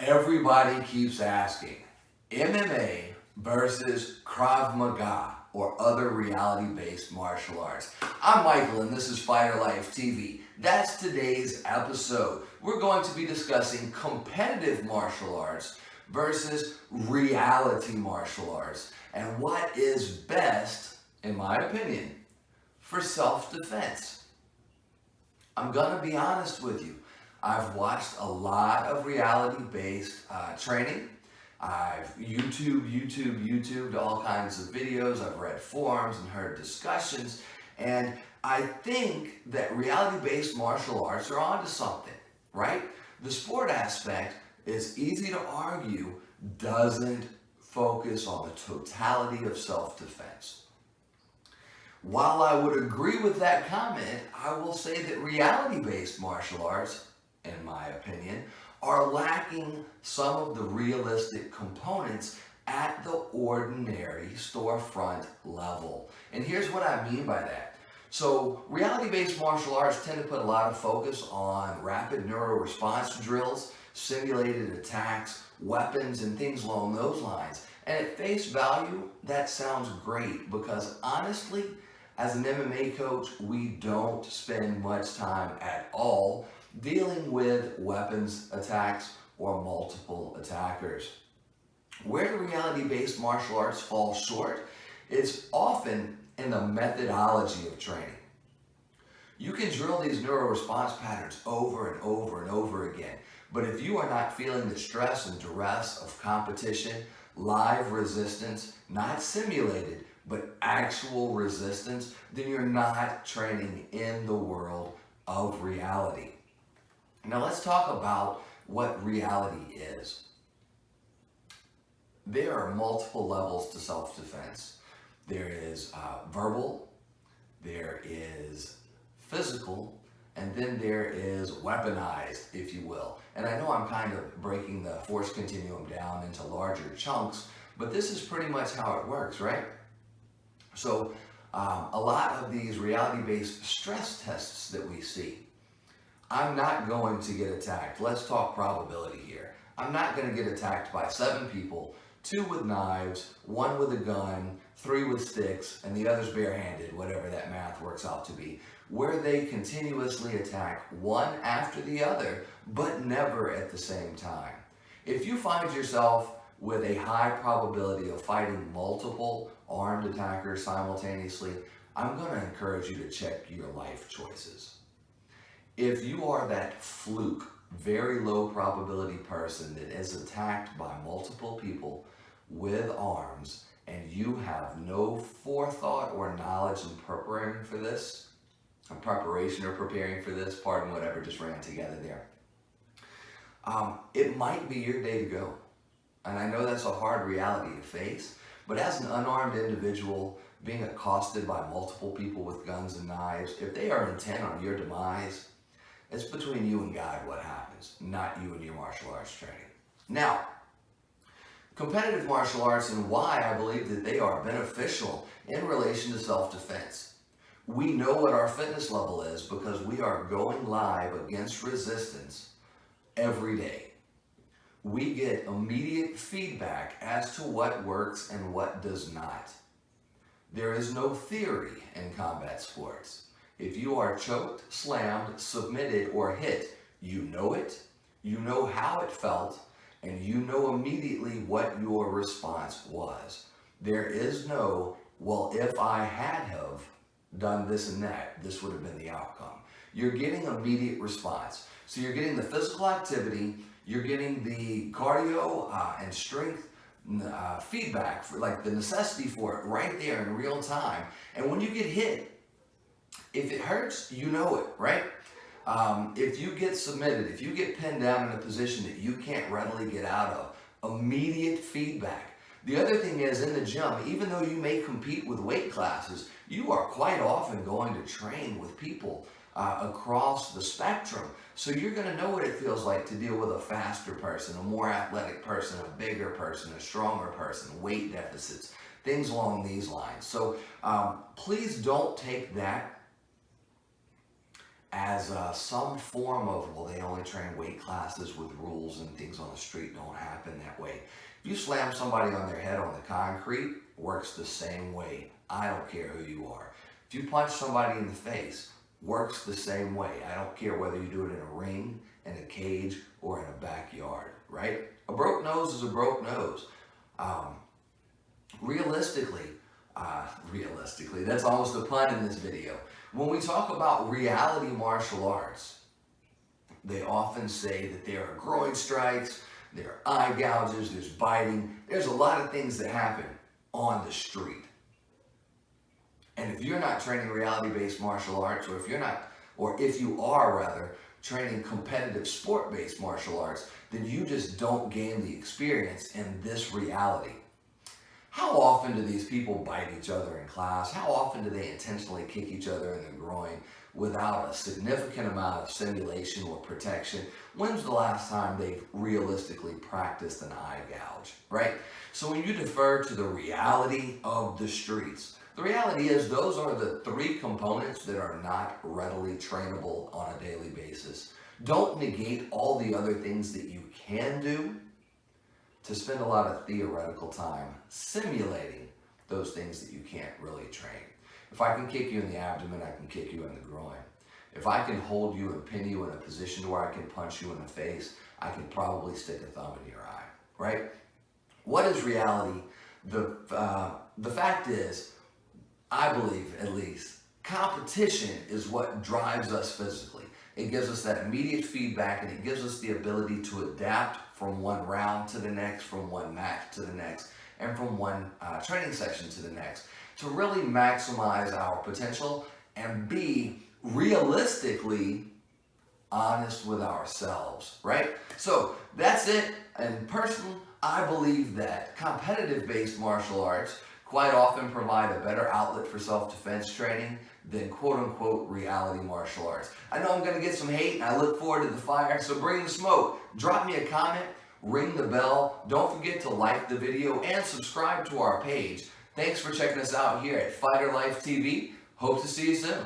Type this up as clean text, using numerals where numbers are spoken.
Everybody keeps asking, MMA versus Krav Maga or other reality-based martial arts. I'm Michael and this is Fighter Life TV. That's today's episode. We're going to be discussing competitive martial arts versus reality martial arts and what is best, in my opinion, for self-defense. I'm gonna be honest with you. I've watched a lot of reality-based training. I've YouTubed all kinds of videos. I've read forums and heard discussions. And I think that reality-based martial arts are onto something, right? The sport aspect is easy to argue doesn't focus on the totality of self-defense. While I would agree with that comment, I will say that reality-based martial arts, in my opinion, are lacking some of the realistic components at the ordinary storefront level. And here's what I mean by that. So reality-based martial arts tend to put a lot of focus on rapid neuro-response drills, simulated attacks, weapons, and things along those lines. And at face value, that sounds great because honestly, as an MMA coach, we don't spend much time at all dealing with weapons attacks or multiple attackers. Where the reality-based martial arts fall short is often in the methodology of training. You can drill these neuro-response patterns over and over and over again, but if you are not feeling the stress and duress of competition, live resistance, not simulated, but actual resistance, then you're not training in the world of reality. Now let's talk about what reality is. There are multiple levels to self-defense. There is verbal, there is physical, and then there is weaponized, if you will. And I know I'm kind of breaking the force continuum down into larger chunks, but this is pretty much how it works, right? So a lot of these reality-based stress tests that we see, I'm not going to get attacked. Let's talk probability here. I'm not going to get attacked by 7 people, 2 with knives, 1 with a gun, 3 with sticks, and the others barehanded, whatever that math works out to be, where they continuously attack one after the other, but never at the same time. If you find yourself with a high probability of fighting multiple armed attackers simultaneously, I'm going to encourage you to check your life choices. If you are that fluke, very low probability person that is attacked by multiple people with arms and you have no forethought or knowledge in preparing for this, pardon whatever just ran together there, it might be your day to go. And I know that's a hard reality to face, but as an unarmed individual being accosted by multiple people with guns and knives, if they are intent on your demise, it's between you and God what happens, not you and your martial arts training. Now, competitive martial arts and why I believe that they are beneficial in relation to self-defense. We know what our fitness level is because we are going live against resistance every day. We get immediate feedback as to what works and what does not. There is no theory in combat sports. If you are choked, slammed, submitted, or hit, you know it, you know how it felt, and you know immediately what your response was. There is no, well, if I had have done this and that, this would have been the outcome. You're getting immediate response. So you're getting the physical activity, you're getting the cardio and strength feedback, for like the necessity for it right there in real time. And when you get hit, if it hurts, you know it, right? If you get submitted, if you get pinned down in a position that you can't readily get out of, immediate feedback. The other thing is in the gym, even though you may compete with weight classes, you are quite often going to train with people across the spectrum. So you're going to know what it feels like to deal with a faster person, a more athletic person, a bigger person, a stronger person, weight deficits, things along these lines. So please don't take that as some form of, well, they only train weight classes with rules and things on the street don't happen that way. If you slam somebody on their head on the concrete, works the same way. I don't care who you are. If you punch somebody in the face, works the same way. I don't care whether you do it in a ring, in a cage, or in a backyard, right? A broke nose is a broke nose. Realistically, that's almost a pun in this video. When we talk about reality martial arts, they often say that there are groin strikes, there are eye gouges, there's biting. There's a lot of things that happen on the street. And if you're not training reality-based martial arts, or if you are rather, training competitive sport-based martial arts, then you just don't gain the experience in this reality. How often do these people bite each other in class? How often do they intentionally kick each other in the groin without a significant amount of simulation or protection? When's the last time they've realistically practiced an eye gouge, right? So when you defer to the reality of the streets, the reality is those are the three components that are not readily trainable on a daily basis. Don't negate all the other things that you can do to spend a lot of theoretical time simulating those things that you can't really train. If I can kick you in the abdomen, I can kick you in the groin. If I can hold you and pin you in a position where I can punch you in the face, I can probably stick a thumb in your eye, right? What is reality? The fact is, I believe at least, competition is what drives us physically. It gives us that immediate feedback, and it gives us the ability to adapt from one round to the next, from one match to the next, and from one training session to the next, to really maximize our potential and be realistically honest with ourselves, right? So that's it. And personally, I believe that competitive-based martial arts quite often provide a better outlet for self-defense training than quote-unquote reality martial arts. I know I'm going to get some hate, and I look forward to the fire, so bring the smoke. Drop me a comment, ring the bell, don't forget to like the video, and subscribe to our page. Thanks for checking us out here at Fighter Life TV. Hope to see you soon.